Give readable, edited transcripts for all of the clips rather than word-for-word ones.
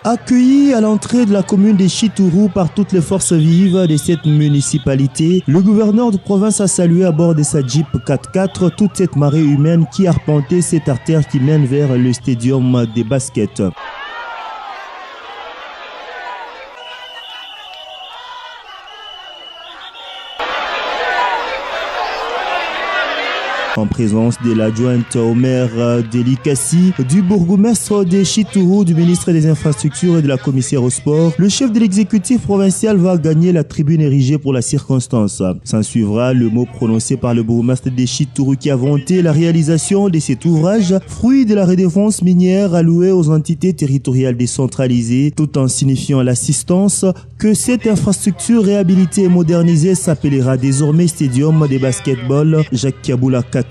Accueilli à l'entrée de la commune de Chitourou par toutes les forces vives de cette municipalité, le gouverneur de province a salué à bord de sa Jeep 4x4 toute cette marée humaine qui arpentait cette artère qui mène vers le stadium de basket. En présence de l'adjointe au maire Delikassi, du bourgmestre de Chitourou, du ministre des Infrastructures et de la commissaire au sport, le chef de l'exécutif provincial va gagner la tribune érigée pour la circonstance. S'en suivra le mot prononcé par le bourgmestre de Chitourou qui a vanté la réalisation de cet ouvrage, fruit de la redéfense minière allouée aux entités territoriales décentralisées, tout en signifiant l'assistance que cette infrastructure réhabilitée et modernisée s'appellera désormais Stadium de basketball Jacques Kaboula Katoué.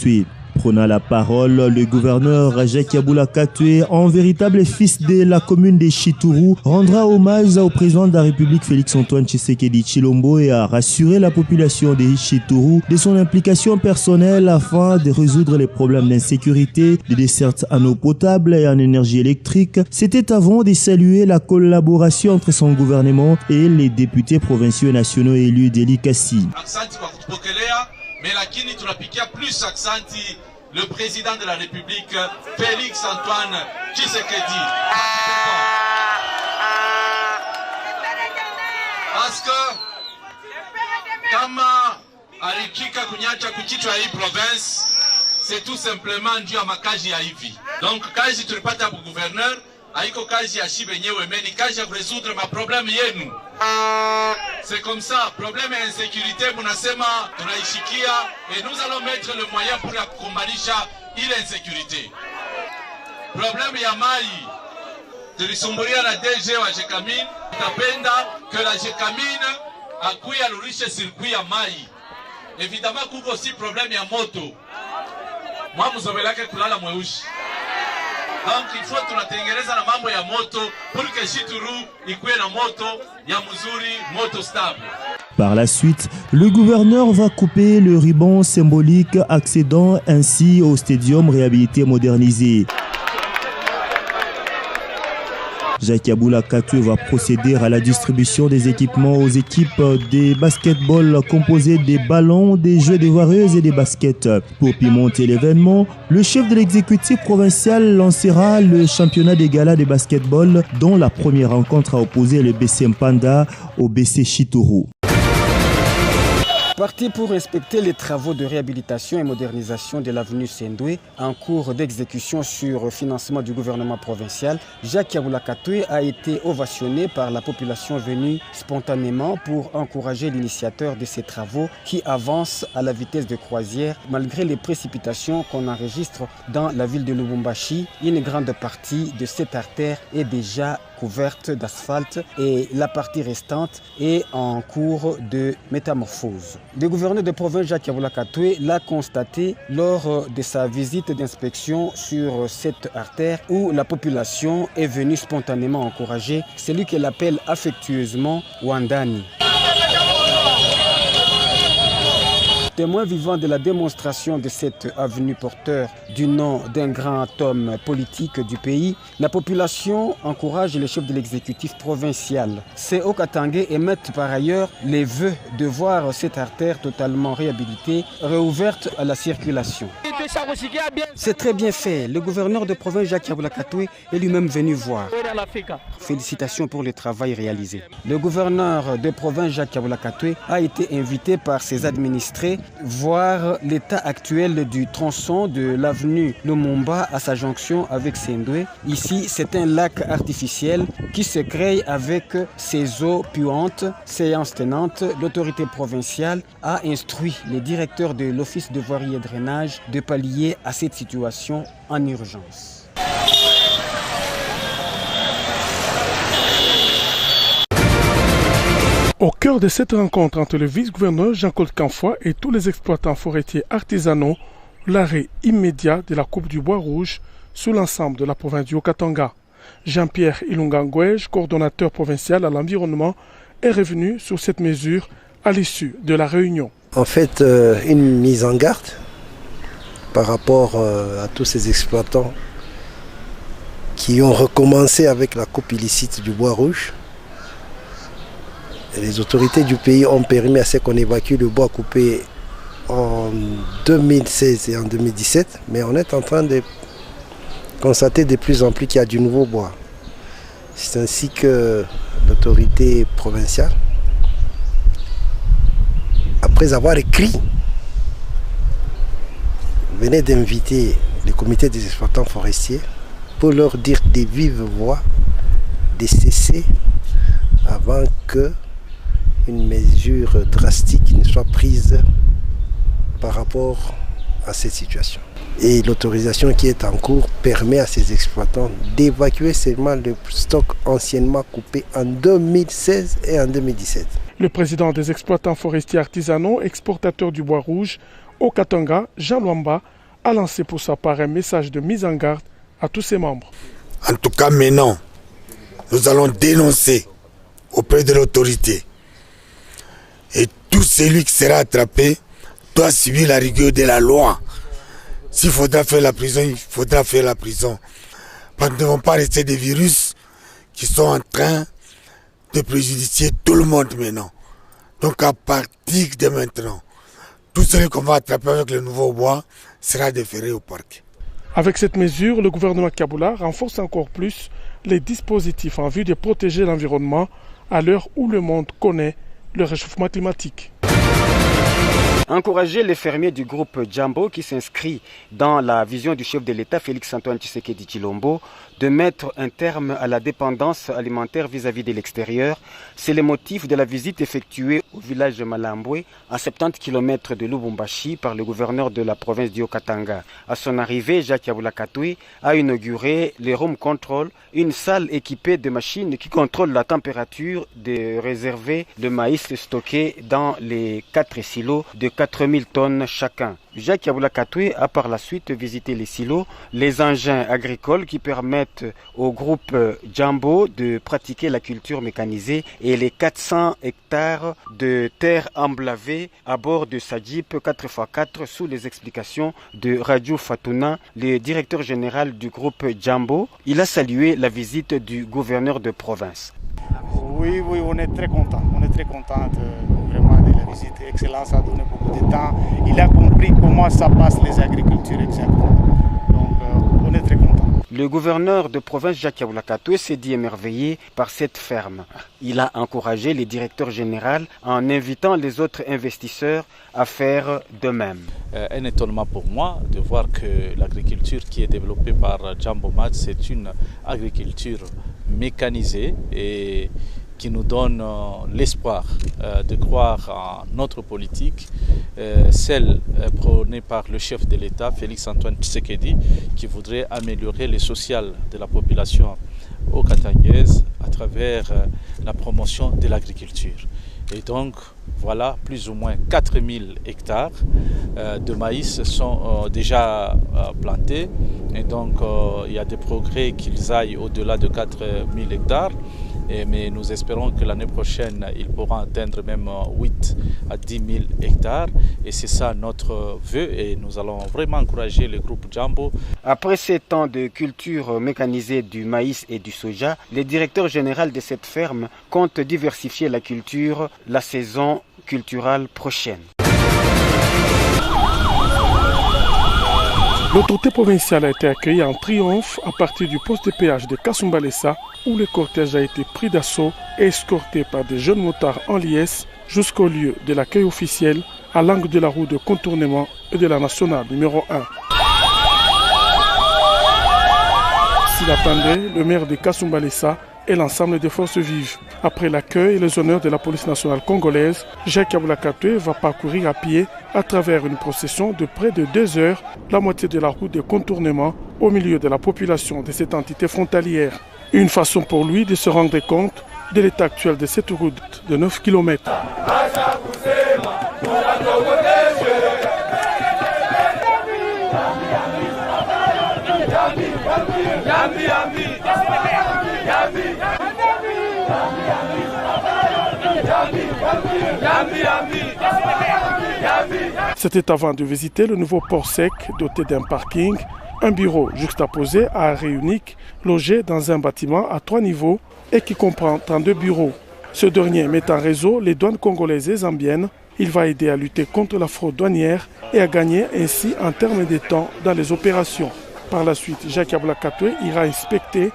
Prenant la parole, le gouverneur Jacques Kaboula Katoué, en véritable fils de la commune de Chitourou, rendra hommage au président de la République Félix-Antoine Tshisekedi Tshilombo et a rassuré la population de Chitourou de son implication personnelle afin de résoudre les problèmes d'insécurité, de desserte en eau potable et en énergie électrique. C'était avant de saluer la collaboration entre son gouvernement et les députés provinciaux et nationaux élus d'Elikassi. Mais lakini tunapikia plus aksanti le président de la République Félix Antoine Tshisekedi. Parce que kama alichika kunyacha kuchichwa hii province, c'est tout simplement dû à makazi ya hivi. Donc kazi tulipata pour gouverneur haiko kazi ya shibe nyewe, mais ni kazi ya résoudre ma problème yenu. C'est comme ça, problème ya insécurité munasema tunaishikia et nous allons mettre le moyen pour kumbalisha ile insécurité. Problème ya mai tulisumbulia na DG wa Jekamine, tapenda que la Jekamine akuya lurishe circuit ya mai. Évidemment kuko aussi problème ya moto. Mwa muzobelake kulala mweushi. Donc il faut tunatengeneza na mambo ya moto pour que Chitourou ikuwe na moto ya mzuri, moto stable. Par la suite, le gouverneur va couper le ruban symbolique accédant ainsi au stadium réhabilité et modernisé. Jacques Kaboula Katoué va procéder à la distribution des équipements aux équipes des basketball composées des ballons, des jeux de vareuses et des baskets. Pour pimenter l'événement, le chef de l'exécutif provincial lancera le championnat des galas de basketball dont la première rencontre a opposé le BC Mpanda au BC Chitourou. Parti pour inspecter les travaux de réhabilitation et modernisation de l'avenue Sendoué en cours d'exécution sur financement du gouvernement provincial, Jacques Kaboula Katoué a été ovationné par la population venue spontanément pour encourager l'initiateur de ces travaux qui avance à la vitesse de croisière malgré les précipitations qu'on enregistre dans la ville de Lubumbashi. Une grande partie de cette artère est déjà couverte d'asphalte et la partie restante est en cours de métamorphose. Le gouverneur de province Jacques Kaboula Katoué l'a constaté lors de sa visite d'inspection sur cette artère où la population est venue spontanément encourager celui qu'elle appelle affectueusement Wandani. Témoin vivant de la démonstration de cette avenue porteur du nom d'un grand homme politique du pays, la population encourage le chef de l'exécutif provincial. Ces Okatangé émettent par ailleurs les vœux de voir cette artère totalement réhabilitée, réouverte à la circulation. C'est très bien fait. Le gouverneur de province Jacques Kaboula Katoué est lui-même venu voir. Félicitations pour le travail réalisé. Le gouverneur de province Jacques Kaboula Katoué a été invité par ses administrés voir l'état actuel du tronçon de l'avenue Lumumba à sa jonction avec Sendoué. Ici, c'est un lac artificiel qui se crée avec ses eaux puantes. Séance tenante, l'autorité provinciale a instruit les directeurs de l'office de voirie et drainage de pallier à cette situation en urgence. Au cœur de cette rencontre entre le vice-gouverneur Jean-Claude Canfoy et tous les exploitants forestiers artisanaux, l'arrêt immédiat de la coupe du bois rouge sur l'ensemble de la province du Haut-Katanga. Jean-Pierre Ilunga-Ngouège, coordonnateur provincial à l'environnement, est revenu sur cette mesure à l'issue de la réunion. En fait, une mise en garde par rapport à tous ces exploitants qui ont recommencé avec la coupe illicite du bois rouge. Et les autorités du pays ont permis à ce qu'on évacue le bois coupé en 2016 et en 2017, mais on est en train de constater de plus en plus qu'il y a du nouveau bois. C'est ainsi que l'autorité provinciale, après avoir écrit, venait d'inviter le comité des exploitants forestiers pour leur dire de vive voix de cesser avant qu'une mesure drastique ne soit prise par rapport à cette situation. Et l'autorisation qui est en cours permet à ces exploitants d'évacuer seulement le stock anciennement coupé en 2016 et en 2017. Le président des exploitants forestiers artisanaux, exportateurs du bois rouge au Katanga, Jean Luamba, a lancé pour sa part un message de mise en garde à tous ses membres. En tout cas, maintenant, nous allons dénoncer auprès de l'autorité. Et tout celui qui sera attrapé doit subir la rigueur de la loi. S'il faudra faire la prison, il faudra faire la prison. Parce que nous ne devons pas rester des virus qui sont en train de préjudicer tout le monde maintenant. Donc à partir de maintenant, tout celui qu'on va attraper avec le nouveau bois sera déféré au parc. Avec cette mesure, le gouvernement Kaboula renforce encore plus les dispositifs en vue de protéger l'environnement à l'heure où le monde connaît le réchauffement climatique. Encourager les fermiers du groupe Jambo qui s'inscrit dans la vision du chef de l'État Félix-Antoine Tshisekedi Tshilombo de mettre un terme à la dépendance alimentaire vis-à-vis de l'extérieur. C'est le motif de la visite effectuée au village de Malambwe, à 70 km de Lubumbashi, par le gouverneur de la province du Haut-Katanga. À son arrivée, Jacques Yabula Katwe a inauguré le Room Control, une salle équipée de machines qui contrôlent la température de réserver le maïs stocké dans les 4 silos de 4000 tonnes chacun. Jacques Yabula Katwe a par la suite visité les silos, les engins agricoles qui permettent au groupe Jambo de pratiquer la culture mécanisée et les 400 hectares de terre emblavée à bord de sa Jeep 4x4 sous les explications de Radio Fatouna, le directeur général du groupe Jambo. Il a salué la visite du gouverneur de province. Oui, on est très content. On est très content vraiment de la visite. Excellence a donné beaucoup de temps. Il a compris comment ça passe les agricultures exactement. Donc on est très content. Le gouverneur de province Jacques Yabula Katwe s'est dit émerveillé par cette ferme. Il a encouragé les directeurs généraux en invitant les autres investisseurs à faire de même. Un étonnement pour moi de voir que l'agriculture qui est développée par Jambo Mat, c'est une agriculture mécanisée et qui nous donne l'espoir de croire en notre politique, celle prônée par le chef de l'État, Félix-Antoine Tshisekedi, qui voudrait améliorer le social de la population haut-katangaise à travers la promotion de l'agriculture. Et donc, voilà, plus ou moins 4000 hectares de maïs sont déjà plantés. Et donc, il y a des progrès qu'ils aillent au-delà de 4000 hectares. Mais nous espérons que l'année prochaine, ils pourront atteindre même 8 à 10 000 hectares. Et c'est ça notre vœu et nous allons vraiment encourager le groupe Jambo. Après 7 ans de culture mécanisée du maïs et du soja, le directeur général de cette ferme compte diversifier la culture la saison culturelle prochaine. L'autorité provinciale a été accueillie en triomphe à partir du poste de péage de Kasumbalesa où le cortège a été pris d'assaut et escorté par des jeunes motards en liesse jusqu'au lieu de l'accueil officiel à l'angle de la route de contournement et de la nationale numéro 1. S'il attendait, le maire de Kasumbalesa et l'ensemble des forces vives. Après l'accueil et les honneurs de la police nationale congolaise, Jacques Yabula Katwe va parcourir à pied à travers une procession de près de 2 heures, la moitié de la route de contournement au milieu de la population de cette entité frontalière. Une façon pour lui de se rendre compte de l'état actuel de cette route de 9 km. C'était avant de visiter le nouveau port sec doté d'un parking Un bureau juxtaposé à arrêt unique, logé dans un bâtiment à 3 niveaux et qui comprend 32 bureaux. Ce dernier met en réseau les douanes congolaises et zambiennes. Il va aider à lutter contre la fraude douanière et à gagner ainsi en termes de temps dans les opérations. Par la suite, Jacques Ablakatoué ira inspecter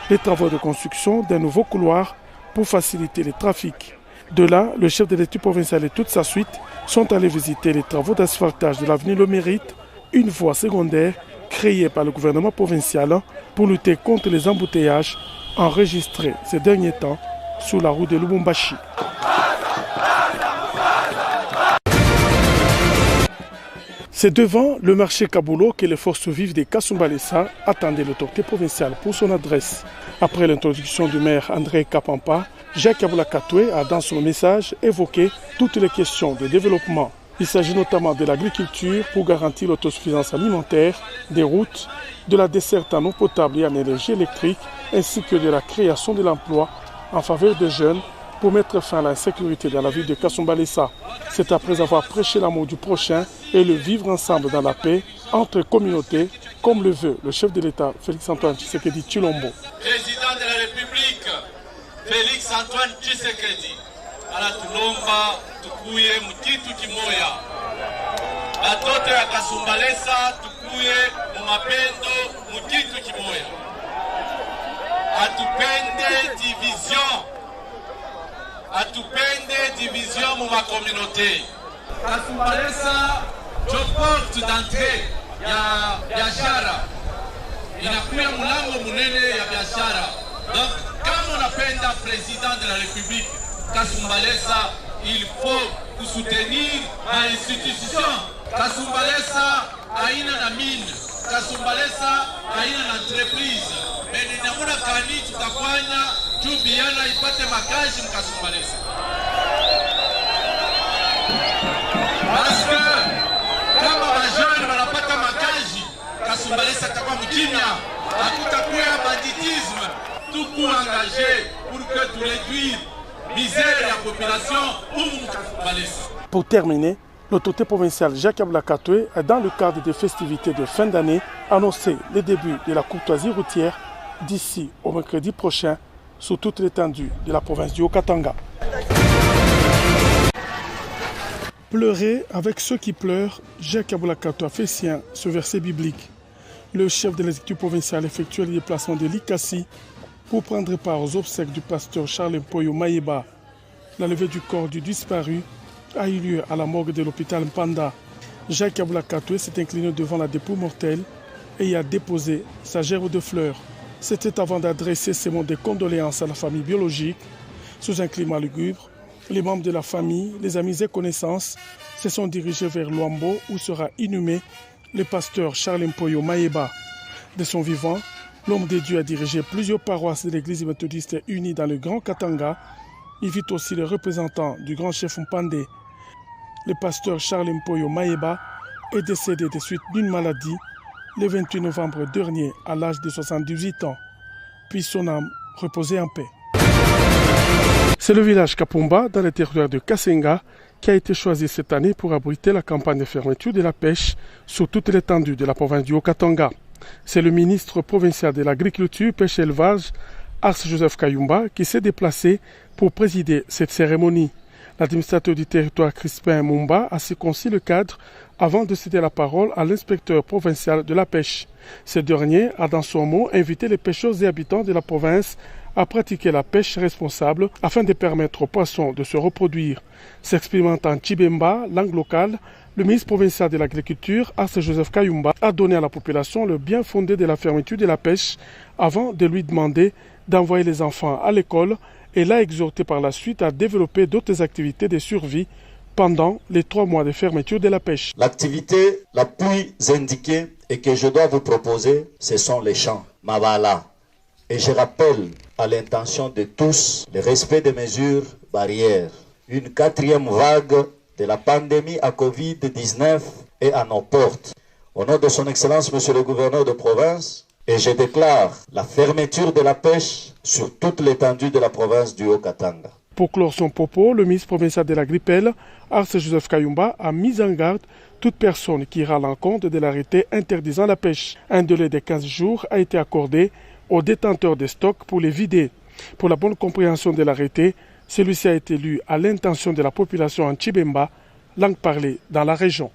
les travaux de construction d'un nouveau couloir pour faciliter les trafics. De là, le chef de l'État provincial et toute sa suite sont allés visiter les travaux d'asphaltage de l'avenue Le Mérite, une voie secondaire créée par le gouvernement provincial pour lutter contre les embouteillages enregistrés ces derniers temps sur la route de Lubumbashi. C'est devant le marché Kabulo que les forces vives de Kasumbalesa attendaient l'autorité provinciale pour son adresse. Après l'introduction du maire André Kapampa, Jacques Ablakatoué a dans son message évoqué toutes les questions de développement. Il s'agit notamment de l'agriculture pour garantir l'autosuffisance alimentaire, des routes, de la desserte en eau potable et en énergie électrique, ainsi que de la création de l'emploi en faveur des jeunes pour mettre fin à l'insécurité dans la ville de Kasumbalesa. C'est après avoir prêché l'amour du prochain et le vivre ensemble dans la paix entre communautés, comme le veut le chef de l'État Félix-Antoine Tshisekedi Tshilombo. Président de la République Félix-Antoine Tshisekedi anatulomba tukuye mutitu kimoya, batoto ya Kasumbalesa tukuye mumapendo mutitu kimoya, atupende division mu makomunote. Kasumbalesa jo porte d'entrée ya biashara, inakuya mulango munene ya biashara. Donc kama unapenda président de la République Kasumbalesa, il faut soutenir ma institution. Kasumbalesa haina na mine, Kasumbalesa haina na entreprise, mais ninamuna kani tutafanya juu biana ipate makazi mkasumbalesa. Parce que kama wajane wanapata makazi, Kasumbalesa takuwa mkimya, hakutakuwa banditisme. Tout pour engager pour que tu réduises misère la population pour Kasumbalesa. Pour terminer, l'autorité provinciale Jacques Ablakatoué a, dans le cadre des festivités de fin d'année, annoncé le début de la courtoisie routière d'ici au mercredi prochain sur toute l'étendue de la province du Haut-Katanga. Pleurer avec ceux qui pleurent, Jacques Ablakatoué a fait sien ce verset biblique. Le chef de l'exécutif provincial effectuait le déplacement de Likasi pour prendre part aux obsèques du pasteur Charles Mpoyo Mayeba. La levée du corps du disparu a eu lieu à la morgue de l'hôpital Mpanda. Jacques Ablakatoué s'est incliné devant la dépouille mortelle et y a déposé sa gerbe de fleurs. C'était avant d'adresser ses mots de condoléances à la famille biologique. Sous un climat lugubre, les membres de la famille, les amis et connaissances se sont dirigés vers Luambo où sera inhumé le pasteur Charles Mpoyo Mayeba. De son vivant, l'homme de Dieu a dirigé plusieurs paroisses de l'église méthodiste unie dans le Grand Katanga. Il vit aussi les représentants du grand chef Mpandé. Le pasteur Charles Mpoyo Mayeba est décédé de suite d'une maladie le 28 novembre dernier à l'âge de 78 ans. Puis son âme reposait en paix. C'est le village Kapumba, dans le territoire de Kasenga, qui a été choisi cette année pour abriter la campagne de fermeture de la pêche sur toute l'étendue de la province du Haut-Katanga. C'est le ministre provincial de l'Agriculture, Pêche et Élevage, Ars Joseph Kayumba, qui s'est déplacé pour présider cette cérémonie. L'administrateur du territoire Crispin Mumba a circoncis le cadre avant de céder la parole à l'inspecteur provincial de la pêche. Ce dernier a dans son mot invité les pêcheurs et habitants de la province à pratiquer la pêche responsable afin de permettre aux poissons de se reproduire. S'exprimant en Tshibemba, langue locale, le ministre provincial de l'Agriculture, Ars Joseph Kayumba, a donné à la population le bien fondé de la fermeture de la pêche avant de lui demander d'envoyer les enfants à l'école et l'a exhorté par la suite à développer d'autres activités de survie pendant les 3 mois de fermeture de la pêche. L'activité la plus indiquée et que je dois vous proposer, ce sont les champs, Mabala. Et je rappelle à l'intention de tous le respect des mesures barrières. Une 4e vague de la pandémie à Covid-19 est à nos portes. Au nom de son Excellence, Monsieur le Gouverneur de province, et je déclare la fermeture de la pêche sur toute l'étendue de la province du Haut-Katanga. Pour clore son propos, le ministre provincial de l'Agripel, Arce Joseph Kayumba, a mis en garde toute personne qui ira à l'encontre de l'arrêté interdisant la pêche. Un délai de 15 jours a été accordé aux détenteurs des stocks pour les vider. Pour la bonne compréhension de l'arrêté, celui-ci a été lu à l'intention de la population en Tchibemba, langue parlée dans la région.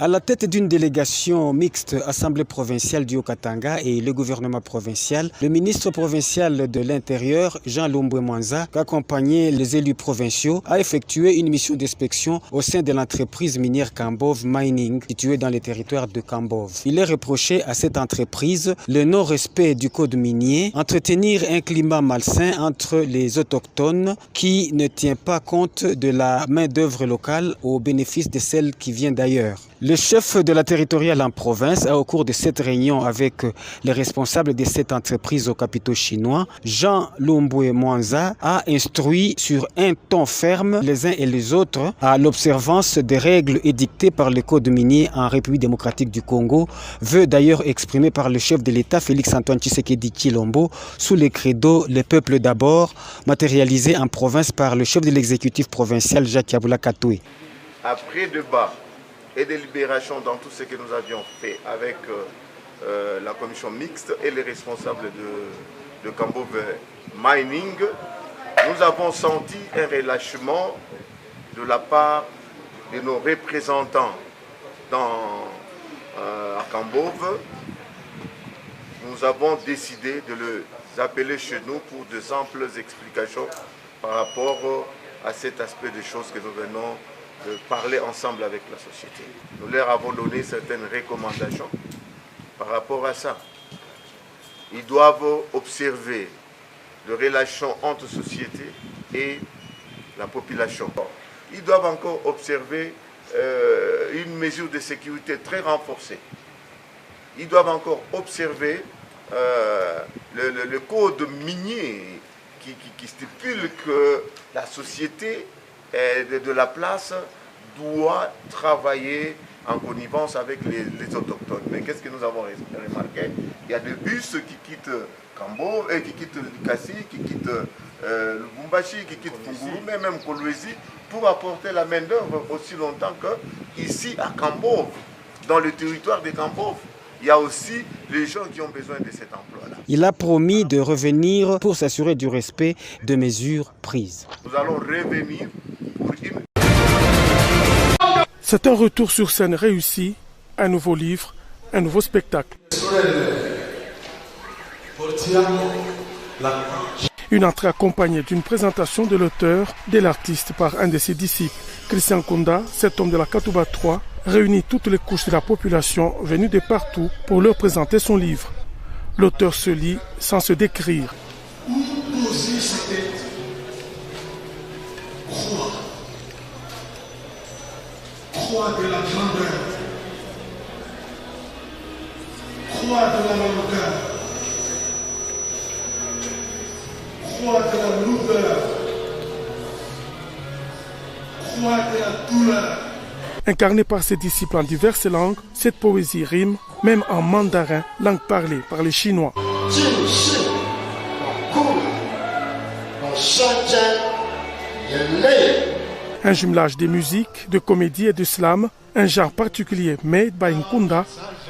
À la tête d'une délégation mixte Assemblée provinciale du Haut-Katanga et le gouvernement provincial, le ministre provincial de l'Intérieur, Jean Lombwe Mwanza, qui accompagnait les élus provinciaux, a effectué une mission d'inspection au sein de l'entreprise minière Kambove Mining, située dans les territoires de Kambove. Il est reproché à cette entreprise le non-respect du code minier, entretenir un climat malsain entre les autochtones qui ne tient pas compte de la main-d'œuvre locale au bénéfice de celle qui vient d'ailleurs. Le chef de la territoriale en province a, au cours de cette réunion avec les responsables de cette entreprise aux capitaux chinois, Jean Lombwe Mwanza, a instruit sur un ton ferme les uns et les autres à l'observance des règles édictées par le code minier en République démocratique du Congo, vœu d'ailleurs exprimé par le chef de l'État Félix-Antoine Tshisekedi Tshilombo sous les credos « Le peuple d'abord », matérialisé en province par le chef de l'exécutif provincial Jacques Yabula Katoué. Après débat et délibération dans tout ce que nous avions fait avec la commission mixte et les responsables de Kambove Mining, nous avons senti un relâchement de la part de nos représentants à Kambove. Nous avons décidé de les appeler chez nous pour de simples explications par rapport à cet aspect des choses que nous venons de parler ensemble avec la société. Nous leur avons donné certaines recommandations par rapport à ça. Ils doivent observer le relâchement entre société et la population. Ils doivent encore observer une mesure de sécurité très renforcée. Ils doivent encore observer le code minier qui stipule que la société de la place doit travailler en connivence avec les autochtones. Mais qu'est-ce que nous avons remarqué? Il y a des bus qui quittent Kambo, qui quittent Likasi, qui quittent Lubumbashi, qui quittent Funguru, mais même Kolwezi, pour apporter la main-d'œuvre aussi longtemps qu'ici à Kambove, dans le territoire de Kambove. Il y a aussi les gens qui ont besoin de cet emploi-là. Il a promis de revenir pour s'assurer du respect de mesures prises. Nous allons revenir pour une... C'est un retour sur scène réussi, un nouveau livre, un nouveau spectacle. Une entrée accompagnée d'une présentation de l'auteur, de l'artiste par un de ses disciples. Christian Kunda, cet homme de la Katouba 3, réunit toutes les couches de la population venues de partout pour leur présenter son livre. L'auteur se lit sans se décrire. Croix de la grandeur, croix de la longueur, croix de la lourdeur, croix de la douleur. Incarnée par ses disciples en diverses langues, cette poésie rime même en mandarin, langue parlée par les Chinois. Un jumelage de musique, de comédie et de slam, un genre particulier made by Nkunda,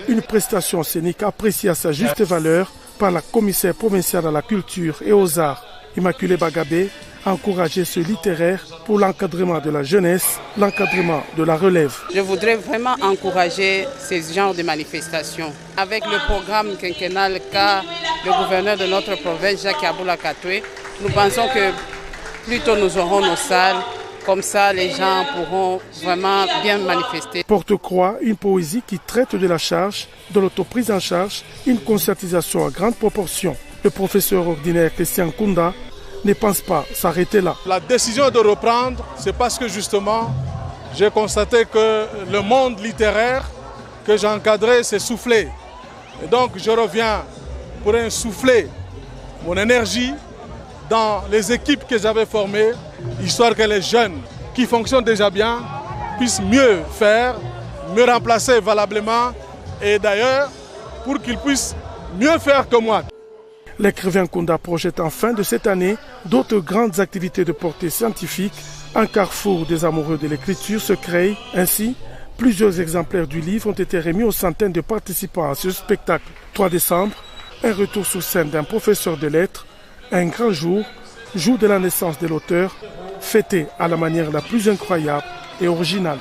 une prestation scénique appréciée à sa juste valeur par la commissaire provinciale à la culture et aux arts, Immaculée Bagabé, a encouragé ce littéraire pour l'encadrement de la jeunesse, l'encadrement de la relève. Je voudrais vraiment encourager ces genres de manifestations. Avec le programme quinquennal qu'a le gouverneur de notre province, Jacques Yabula Katoué, nous pensons que plus tôt nous aurons nos salles, comme ça les gens pourront vraiment bien manifester. Porte-croix, une poésie qui traite de la charge, de l'autoprise en charge, une conscientisation à grande proportion. Le professeur ordinaire Christian Kunda ne pense pas s'arrêter là. La décision de reprendre, c'est parce que justement, j'ai constaté que le monde littéraire que j'ai encadré s'est soufflé. Et donc je reviens pour insuffler mon énergie dans les équipes que j'avais formées, histoire que les jeunes qui fonctionnent déjà bien puissent mieux faire, mieux remplacer valablement et d'ailleurs pour qu'ils puissent mieux faire que moi. L'écrivain Kounda projette enfin de cette année d'autres grandes activités de portée scientifique. Un carrefour des amoureux de l'écriture se crée. Ainsi, plusieurs exemplaires du livre ont été remis aux centaines de participants à ce spectacle. 3 décembre, un retour sur scène d'un professeur de lettres, un grand jour, jour de la naissance de l'auteur, fêté à la manière la plus incroyable et originale.